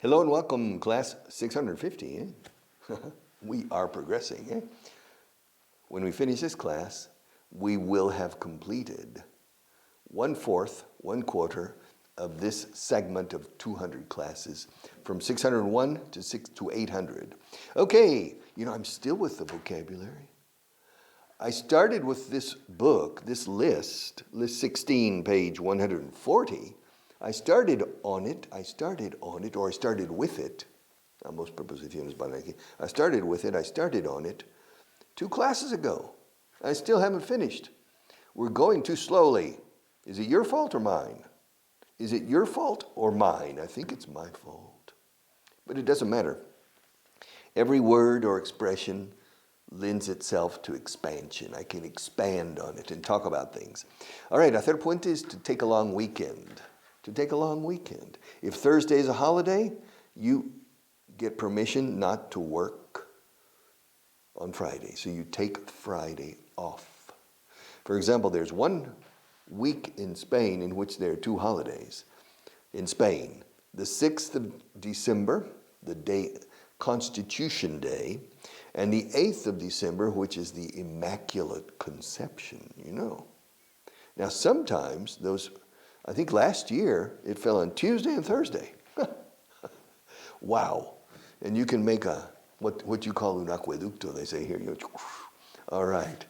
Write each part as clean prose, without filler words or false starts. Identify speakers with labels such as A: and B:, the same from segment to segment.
A: Hello and welcome, class 650. We are progressing. When we finish this class, we will have completed 1/4, 1/4 of this segment of 200 classes from 601 to 800. Okay, I'm still with the vocabulary. I started with this book, this list 16, page 140. I started with it. Ambos preposiciones van aquí. I started on it 2 classes ago. I still haven't finished. We're going too slowly. Is it your fault or mine? Is it your fault or mine? I think it's my fault. But it doesn't matter. Every word or expression lends itself to expansion. I can expand on it and talk about things. All right, hacer puente is to take a long weekend. If Thursday is a holiday, you get permission not to work on Friday. So you take Friday off. For example, there's 1 week in Spain in which there are 2 holidays. In Spain, the 6th of December, the day Constitution Day, and the 8th of December, which is the Immaculate Conception, Now sometimes those, I think last year it fell on Tuesday and Thursday. Wow. And you can make what you call un acueducto, they say here. All right.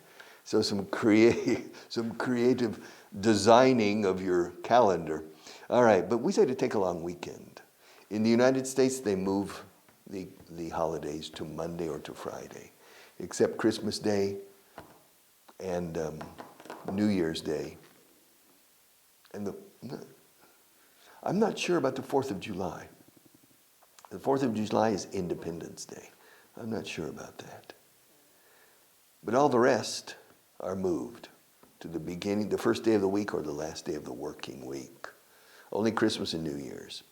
A: So some creative designing of your calendar. All right, but we say to take a long weekend. In the United States, they move the holidays to Monday or to Friday, except Christmas Day and New Year's Day. And I'm not sure about the 4th of July. The 4th of July is Independence Day. I'm not sure about that. But all the rest are moved to the beginning, the first day of the week or the last day of the working week. Only Christmas and New Year's.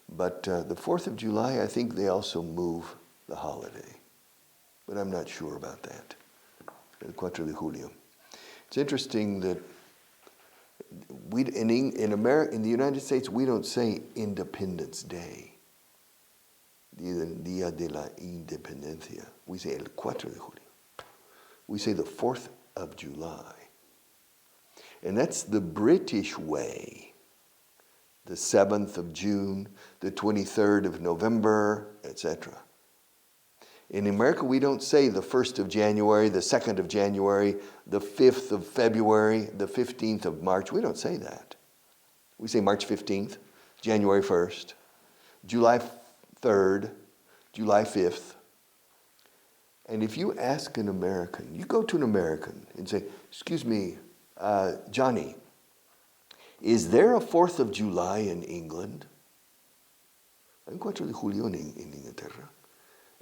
A: But the 4th of July, I think they also move the holiday. But I'm not sure about that. El 4 de Julio. It's interesting that in America, in the United States, we don't say Independence Day. Día de la Independencia. We say el 4 de Julio. We say the 4th of July. And that's the British way. The 7th of June, the 23rd of November, etc. In America, we don't say the 1st of January, the 2nd of January, the 5th of February, the 15th of March. We don't say that. We say March 15th, January 1st, July 3rd, July 5th. And if you ask an American, you go to an American and say, excuse me, Johnny, is there a 4th of July in England? Hay un 4 de Julio in Inglaterra.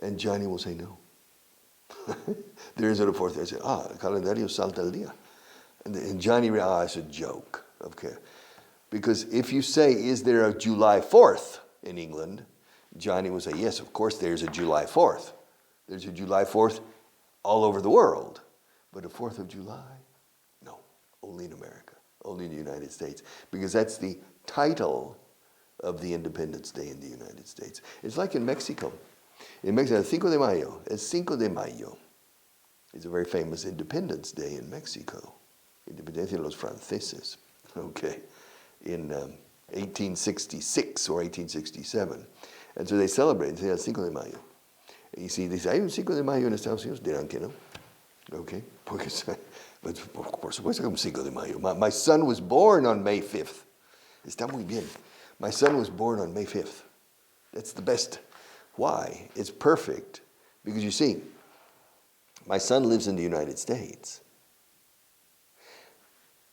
A: And Johnny will say no. There isn't a 4th. I say, el calendario salta el día. And Johnny, it's a joke. Okay. Because if you say, is there a July 4th in England? Johnny will say, yes, of course there's a July 4th. There's a July 4th all over the world. But a 4th of July? No, only in America, only in the United States. Because that's the title of the Independence Day in the United States. It's like in Mexico. In Mexico, el 5 de Mayo, el 5 de Mayo is a very famous Independence Day in Mexico. Independencia de los franceses, okay, in 1866 or 1867. And so they celebrate, they say el 5 de Mayo. Y si dice, hay un 5 de Mayo en Estados Unidos, dirán que no. Okay? Porque, but por supuesto que un 5 de Mayo. My son was born on May 5th. Está muy bien. My son was born on May 5th. That's the best. Why? It's perfect. Because you see, my son lives in the United States.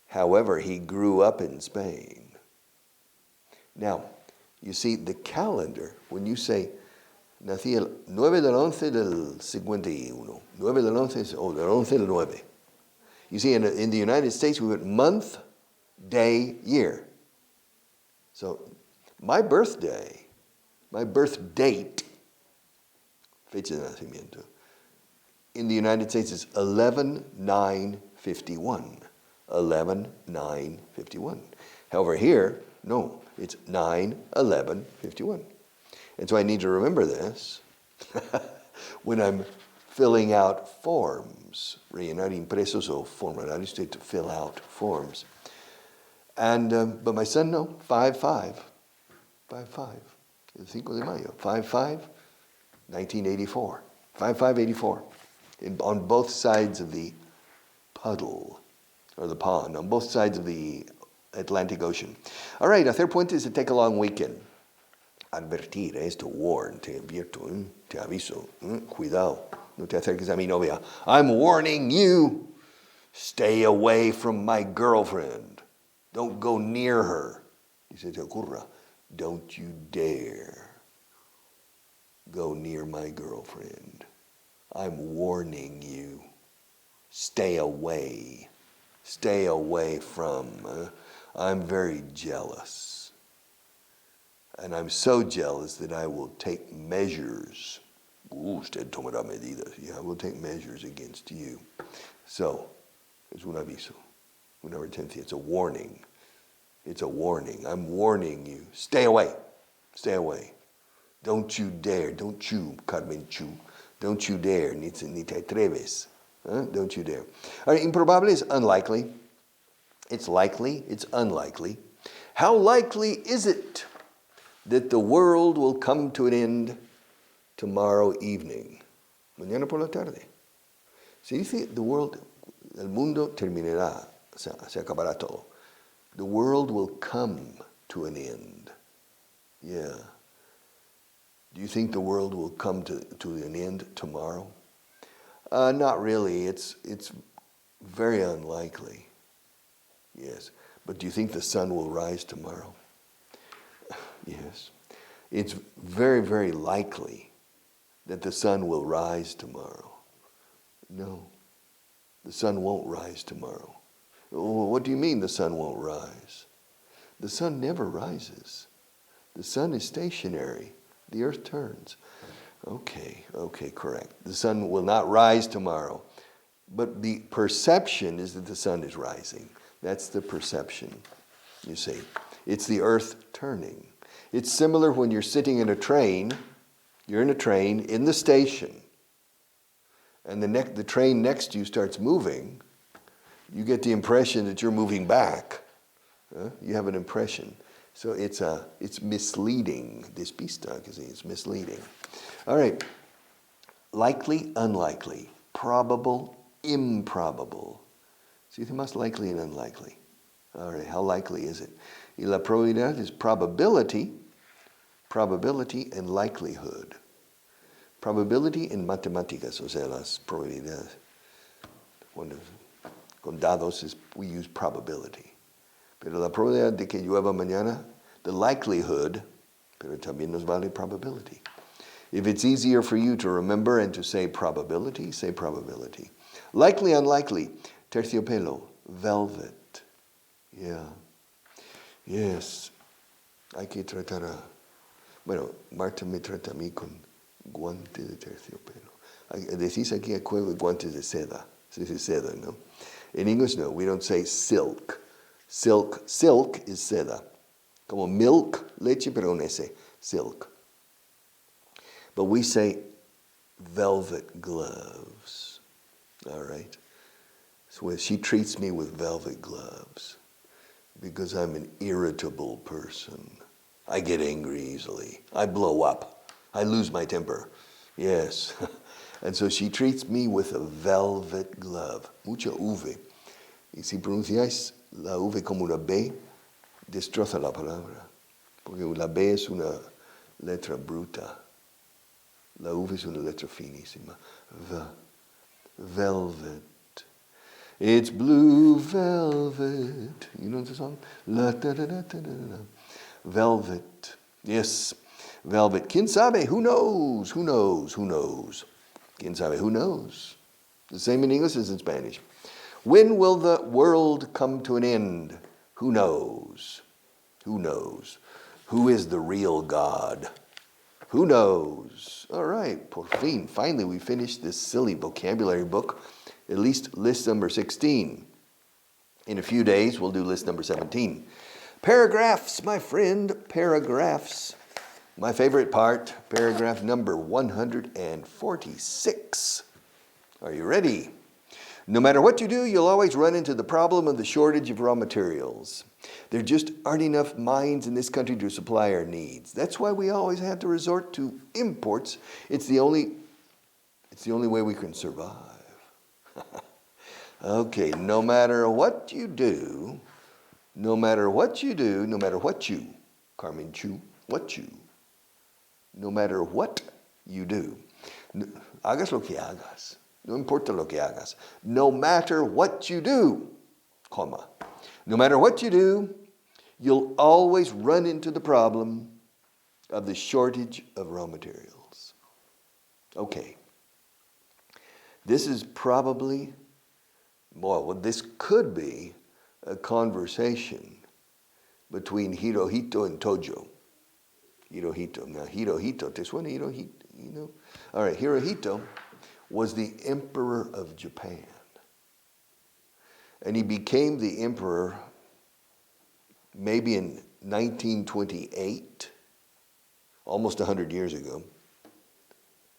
A: However, he grew up in Spain. Now, you see, the calendar, when you say, nací el 9 del 11 del 51, 9 del 11 o del 11 del 9. You see, in the United States, we went month, day, year. So, my birth date, fecha de nacimiento, in the United States is 11/9/51. 11/9/51. However, here, no, it's 9/11/51. And so I need to remember this when I'm filling out forms, rellenar impresos o formularios to fill out forms. And but my son, no, 5-5, el 5 de mayo, 5-5, 1984, 5-5-84, on both sides of the puddle, or the pond, on both sides of the Atlantic Ocean. All right, hacer puentes is to take a long weekend. Advertir es to warn, te advierto, te aviso, cuidado, no te acerques a mi novia. I'm warning you, stay away from my girlfriend. Don't go near her. Y se te ocurra, don't you dare go near my girlfriend. I'm warning you. Stay away. Stay away from. I'm very jealous. And I'm so jealous that I will take measures. Usted tomará medidas. Yeah, I will take measures against you. So, es un aviso, una advertencia. It's a warning. It's a warning. I'm warning you. Stay away. Stay away. Don't you dare. Don't you, Carmen Chu. Don't you dare. Ni te atreves. Don't you dare. All right, improbable is unlikely. It's likely. It's unlikely. How likely is it that the world will come to an end tomorrow evening? Mañana por la tarde. Se dice the world, el mundo terminará, se acabará todo. The world will come to an end. Yeah. Do you think the world will come to an end tomorrow? Not really. It's very unlikely. Yes. But do you think the sun will rise tomorrow? Yes. It's very, very likely that the sun will rise tomorrow. No. The sun won't rise tomorrow. Well, what do you mean the sun won't rise? The sun never rises. The sun is stationary. The earth turns. Okay, correct. The sun will not rise tomorrow. But the perception is that the sun is rising. That's the perception, you see. It's the earth turning. It's similar when you're sitting in a train. You're in a train in the station. And the train next to you starts moving. You get the impression that you're moving back. You have an impression. So it's misleading. Despista, because it's misleading. All right. Likely, unlikely. Probable, improbable. See, the most likely and unlikely. All right, how likely is it? Y la probabilidad is probability and likelihood. Probability en matemáticas, o sea, las probabilidades. Con dados we use probability. Pero la probabilidad de que llueva mañana, the likelihood, pero también nos vale probability. If it's easier for you to remember and to say probability, say probability. Likely, unlikely. Terciopelo, velvet. Yeah. Yes. Hay que tratar a... Bueno, Marta me trata a mí con guante de terciopelo. Decís aquí guantes de seda. Se dice seda, ¿no? In English, no. We don't say silk. Silk is seda. Como milk, leche, pero un S. Silk. But we say velvet gloves. All right? So she treats me with velvet gloves because I'm an irritable person. I get angry easily. I blow up. I lose my temper. Yes. And so she treats me with a velvet glove. Mucha V. Y si pronunciáis la V como una B, destroza la palabra. Porque la B es una letra bruta. La V es una letra finísima. Velvet. It's blue velvet. You know the song? La, da, da, da, da, da, da. Velvet. Yes, velvet. ¿Quién sabe? Who knows? Who knows? Who knows? ¿Quién sabe? Who knows? The same in English as in Spanish. When will the world come to an end? Who knows? Who knows? Who is the real God? Who knows? All right, por fin. Finally, we finished this silly vocabulary book. At least list number 16. In a few days, we'll do list number 17. Paragraphs, my friend, paragraphs. My favorite part, paragraph number 146. Are you ready? No matter what you do, you'll always run into the problem of the shortage of raw materials. There just aren't enough mines in this country to supply our needs. That's why we always have to resort to imports. It's the only way we can survive. Okay, no matter what you do, Carmen Chu, no matter what you do, hagas lo que hagas, no importa lo que hagas, no matter what you do, comma, no matter what you do, you'll always run into the problem of the shortage of raw materials. Okay. This is probably, this could be a conversation between Hirohito and Tojo. Hirohito. Now, Hirohito, ¿te suena Hirohito? All right, Hirohito was the emperor of Japan. And he became the emperor maybe in 1928, almost 100 years ago.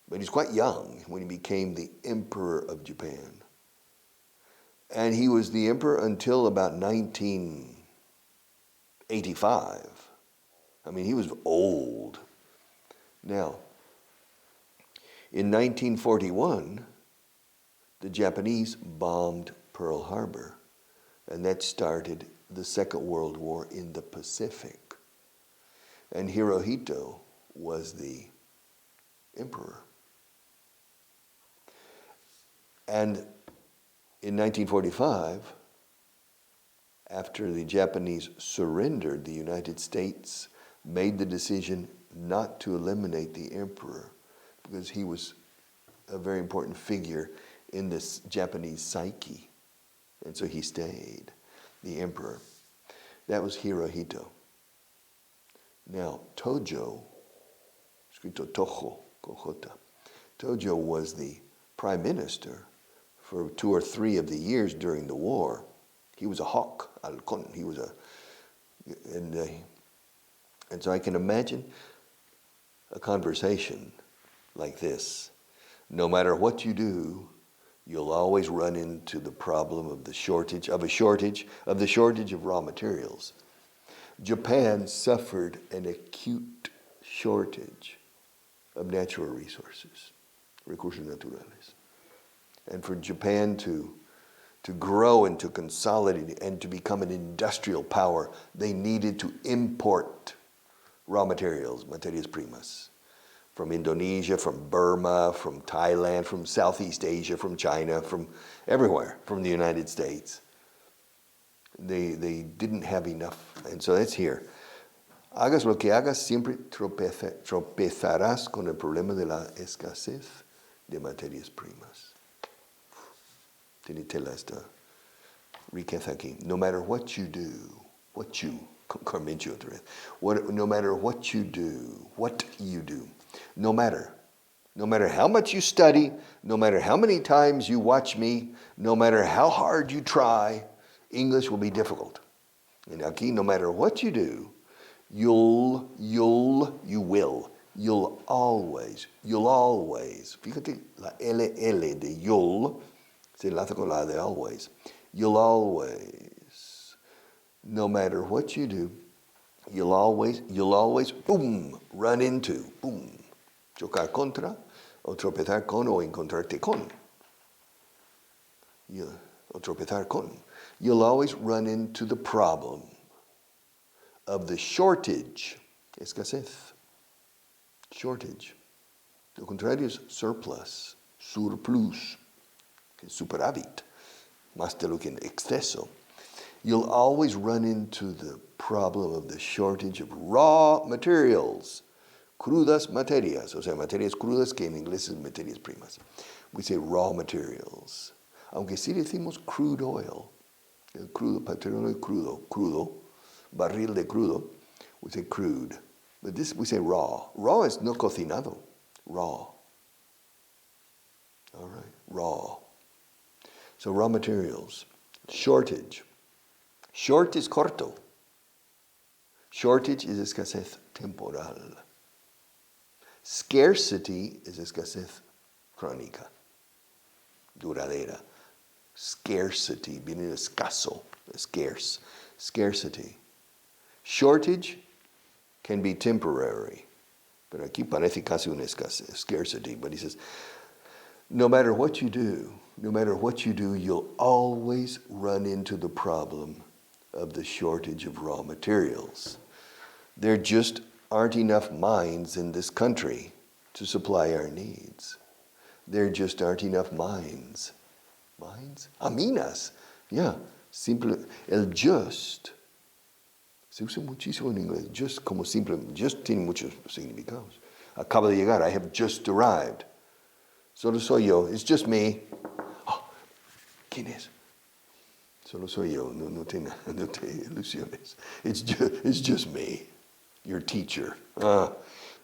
A: But he's quite young when he became the emperor of Japan. And he was the emperor until about 1985. I mean, he was old. Now, in 1941, the Japanese bombed Pearl Harbor, and that started the Second World War in the Pacific. And Hirohito was the emperor. And in 1945, after the Japanese surrendered, the United States made the decision not to eliminate the emperor because he was a very important figure in this Japanese psyche. And so he stayed, the emperor. That was Hirohito. Now, Tojo, escrito Tojo, Cojota, Tojo was the prime minister for 2 or 3 of the years during the war. He was a hawk, halcón. He was and so I can imagine a conversation like this. No matter what you do, you'll always run into the problem of the shortage of raw materials. Japan suffered an acute shortage of natural resources, recursos naturales. And for Japan to grow and to consolidate and to become an industrial power, they needed to import raw materials, materias primas, from Indonesia, from Burma, from Thailand, from Southeast Asia, from China, from everywhere, from the United States. They didn't have enough, and so that's here. Hagas lo que hagas, siempre tropezarás con el problema de la escasez de materias primas. Tiene tela esta riqueza aquí. No matter what you do, no matter what you do, no matter how much you study, no matter how many times you watch me, no matter how hard you try, English will be difficult. And aquí, no matter what you do, you'll always, fíjate, la LL de you'll se enlaza con la de always. You'll always, no matter what you do, you'll always, boom, run into, boom, chocar contra, o tropezar con, o encontrarte con. O tropezar con. You'll always run into the problem of the shortage, escasez, shortage. Lo contrario es surplus, surplus, superávit, más de lo que en exceso. You'll always run into the problem of the shortage of raw materials, crudas materias, o sea, materias crudas que en inglés es materias primas. We say raw materials. Aunque sí decimos crude oil, el crudo, petróleo crudo, barril de crudo, we say crude. But this we say raw. Raw is no cocinado, raw. All right, raw. So raw materials, shortage. Short is corto. Shortage is escasez temporal. Scarcity es escasez crónica, duradera. Scarcity, viene de escaso, scarce, scarcity. Shortage can be temporary, pero aquí parece casi una escasez, scarcity. But he says, no matter what you do, you'll always run into the problem of the shortage of raw materials. There just aren't enough mines in this country to supply our needs. There just aren't enough mines. Mines? Minas. Yeah. Simple. El just se usa muchísimo en inglés. Just como simple. Just tiene muchos significados. Acabo de llegar. I have just arrived. Solo soy yo. It's just me. Oh, ¿quién es? Solo soy yo. No te ilusiones. It's just me. Your teacher. El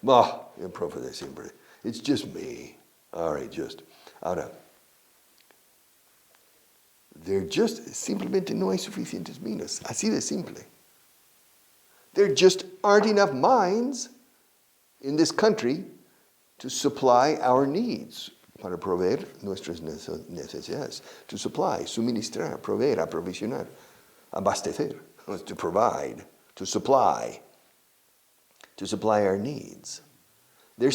A: profe de siempre. It's just me. All right, just. Ahora, simplemente no hay suficientes minas. Así de simple. There just aren't enough mines in this country to supply our needs, para proveer nuestras necesidades. To supply, suministrar, proveer, aprovisionar, abastecer, to provide, to supply our needs. There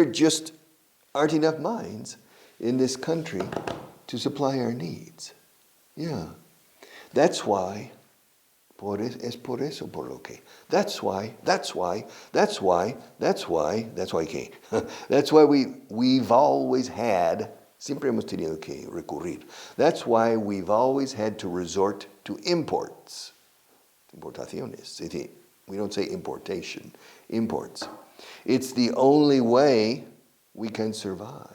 A: just aren't enough mines in this country to supply our needs. Yeah. That's why, es por eso por lo que. That's why ¿qué? That's why we've always had, siempre hemos tenido que recurrir. That's why we've always had to resort to imports. Importaciones. We don't say importation. Imports. It's the only way we can survive.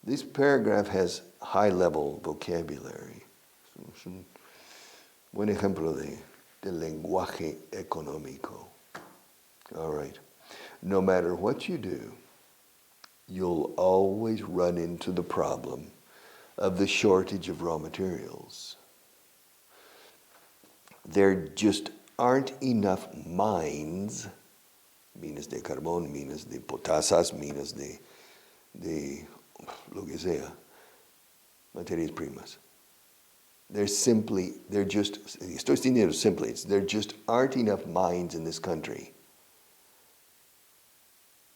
A: This paragraph has high-level vocabulary. Es un buen ejemplo del lenguaje económico. All right. No matter what you do, you'll always run into the problem of the shortage of raw materials. There just aren't enough mines, minas de carbón, minas de potasas, minas de lo que sea, materias primas. There just aren't enough mines in this country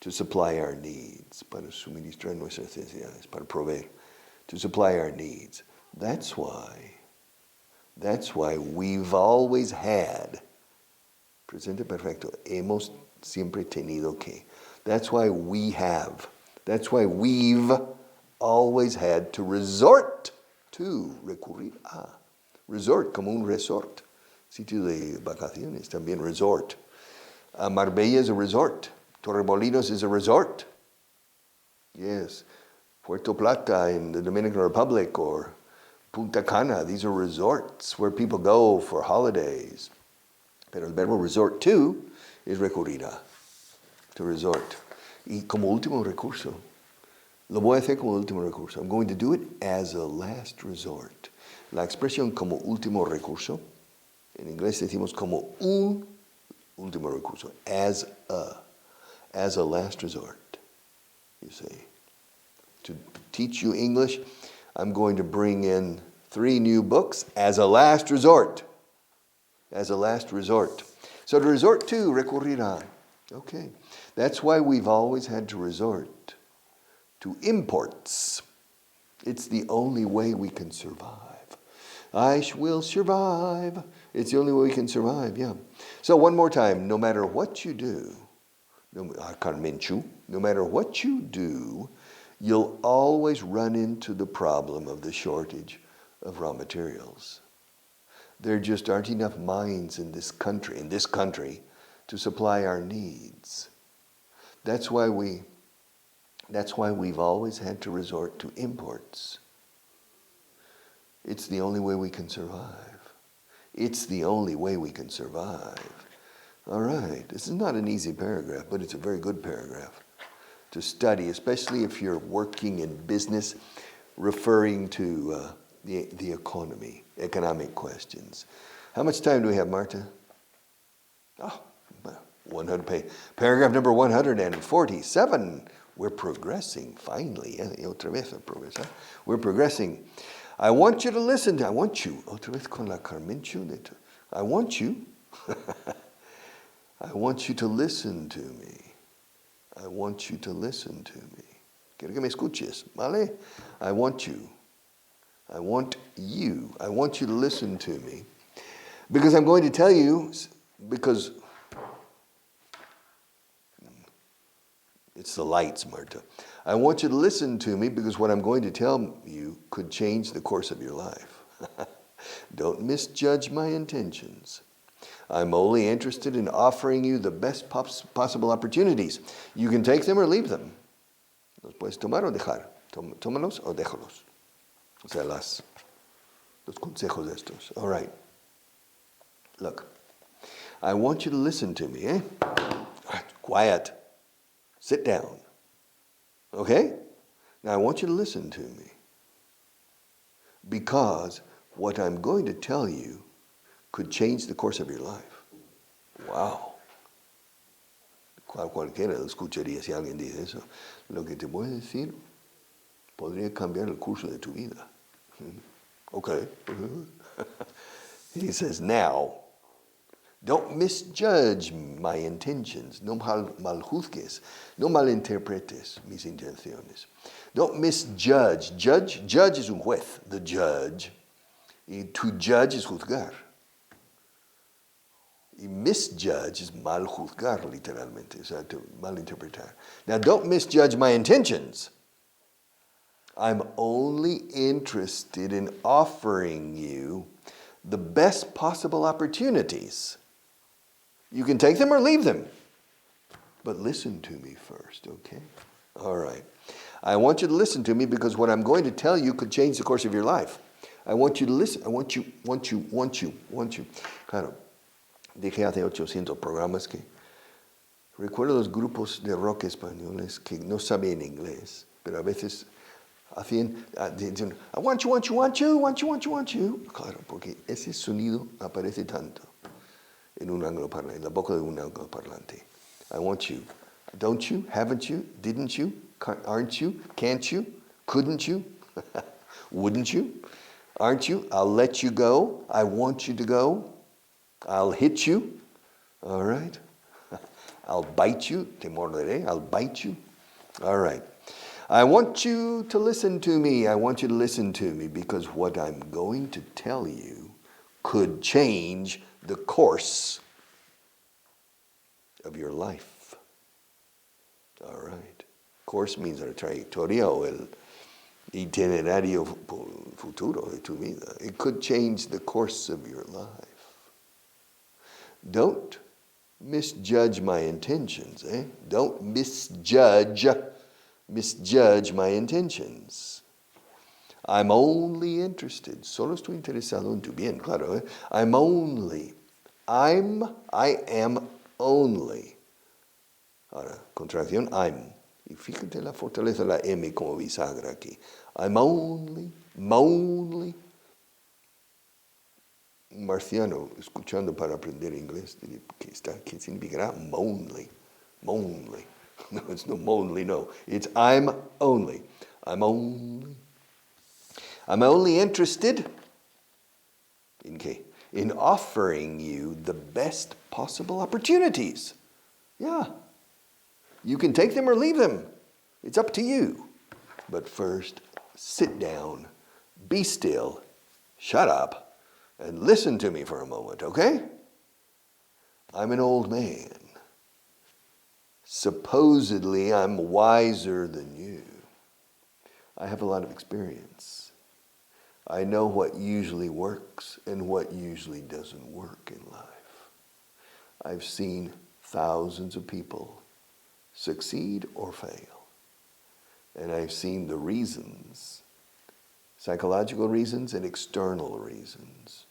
A: to supply our needs, para suministrar nuestras necesidades, para proveer, to supply our needs. That's why we've always had, presente perfecto, hemos siempre tenido que. That's why we've always had to recurrir a. Resort, como un resort. Sitio de vacaciones, también resort. Marbella is a resort. Torremolinos is a resort. Yes. Puerto Plata in the Dominican Republic or Punta Cana, these are resorts where people go for holidays. Pero el verbo resort to is recurrir a. To resort. Y como último recurso. Lo voy a hacer como último recurso. I'm going to do it as a last resort. La expresión como último recurso, en inglés decimos como un último recurso. As a last resort, you see. To teach you English, I'm going to bring in 3 new books as a last resort. As a last resort. So to resort to, recurrir a. Okay. That's why we've always had to resort to imports. It's the only way we can survive. I will survive. It's the only way we can survive, yeah. So one more time, no matter what you do, no matter what you do, you'll always run into the problem of the shortage of raw materials. There just aren't enough mines in this country to supply our needs. That's why we've always had to resort to imports. It's the only way we can survive. It's the only way we can survive. All right, this is not an easy paragraph, but it's a very good paragraph to study, especially if you're working in business, referring to the economy, economic questions. How much time do we have, Marta? Oh, Paragraph number 147. We're progressing, finally. Otra vez a progresar. We're progressing. I want you to listen to, I want you, otra vez con la Carmenchu. I want you, I want you to listen to me. I want you to listen to me. Quiero que me escuches, ¿vale? I want you. I want you. I want you to listen to me. Because I'm going to tell you, because it's the lights, Marta. I want you to listen to me because what I'm going to tell you could change the course of your life. Don't misjudge my intentions. I'm only interested in offering you the best possible opportunities. You can take them or leave them. Los puedes tomar o dejar. Tómalos o déjalos. O sea, los consejos estos. All right. Look, I want you to listen to me, eh? Quiet. Sit down. Okay? Now I want you to listen to me. Because what I'm going to tell you could change the course of your life. Wow. Cualquiera lo escucharía si alguien dice eso. Lo que te voy a decir podría cambiar el curso de tu vida. Okay. He says, now, don't misjudge my intentions. No maljuzgues. No malinterpretes mis intenciones. Don't misjudge. Judge es un juez, the judge. Y to judge es juzgar. Y misjudge is mal juzgar, literalmente. O sea, to malinterpretar. Now, don't misjudge my intentions. I'm only interested in offering you the best possible opportunities. You can take them or leave them. But listen to me first, okay? All right. I want you to listen to me because what I'm going to tell you could change the course of your life. I want you to listen. I want you. Claro, dije hace 800 programas que recuerdo los grupos de rock españoles que no sabían inglés, pero a veces hacían, dicen, I want you. Claro, porque ese sonido aparece tanto en un angloparlante, en la boca de un angloparlante. I want you. Don't you? Haven't you? Didn't you? Aren't you? Can't you? Couldn't you? Wouldn't you? Aren't you? I'll let you go. I want you to go. I'll hit you. All right. I'll bite you. Te morderé. I'll bite you. All right. I want you to listen to me. I want you to listen to me because what I'm going to tell you could change the course of your life. All right. Course means la trayectoria o el itinerario futuro de tu vida. It could change the course of your life. Don't misjudge my intentions, eh? Don't misjudge my intentions. I'm only interested, solo estoy interesado en tu bien, claro, eh? I am only. Ahora, contracción, I'm. Y fíjate la fortaleza de la M como bisagra aquí. I'm only. Un marciano escuchando para aprender inglés, ¿qué significará only? No, it's no only, no. It's I'm only. I'm only interested in qué? In offering you the best possible opportunities. Yeah. You can take them or leave them. It's up to you. But first, sit down, be still, shut up, and listen to me for a moment, okay? I'm an old man. Supposedly, I'm wiser than you. I have a lot of experience. I know what usually works and what usually doesn't work in life. I've seen thousands of people succeed or fail. And I've seen the reasons, psychological reasons and external reasons.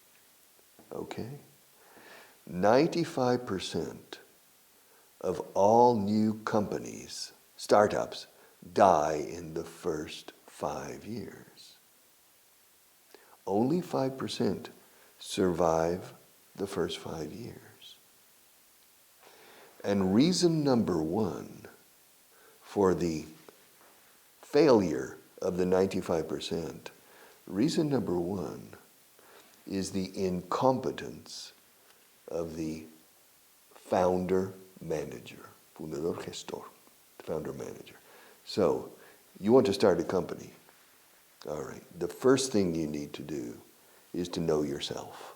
A: Okay? 95% of all new companies, startups, die in the first 5 years. Only 5% survive the first 5 years. And reason number one for the failure of the 95%, reason number one is the incompetence of the founder manager, fundador gestor, founder manager. So, you want to start a company. All right, the first thing you need to do is to know yourself,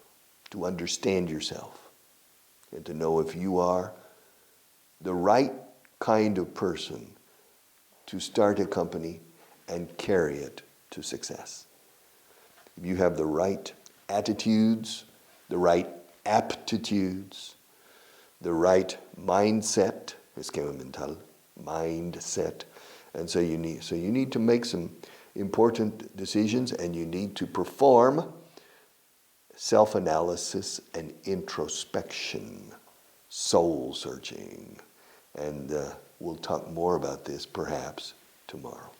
A: to understand yourself, and to know if you are the right kind of person to start a company and carry it to success. If you have the right attitudes, the right aptitudes, the right mindset, esquema mental, mindset, and so you need to make some important decisions, and you need to perform self-analysis and introspection, soul searching. And we'll talk more about this perhaps tomorrow.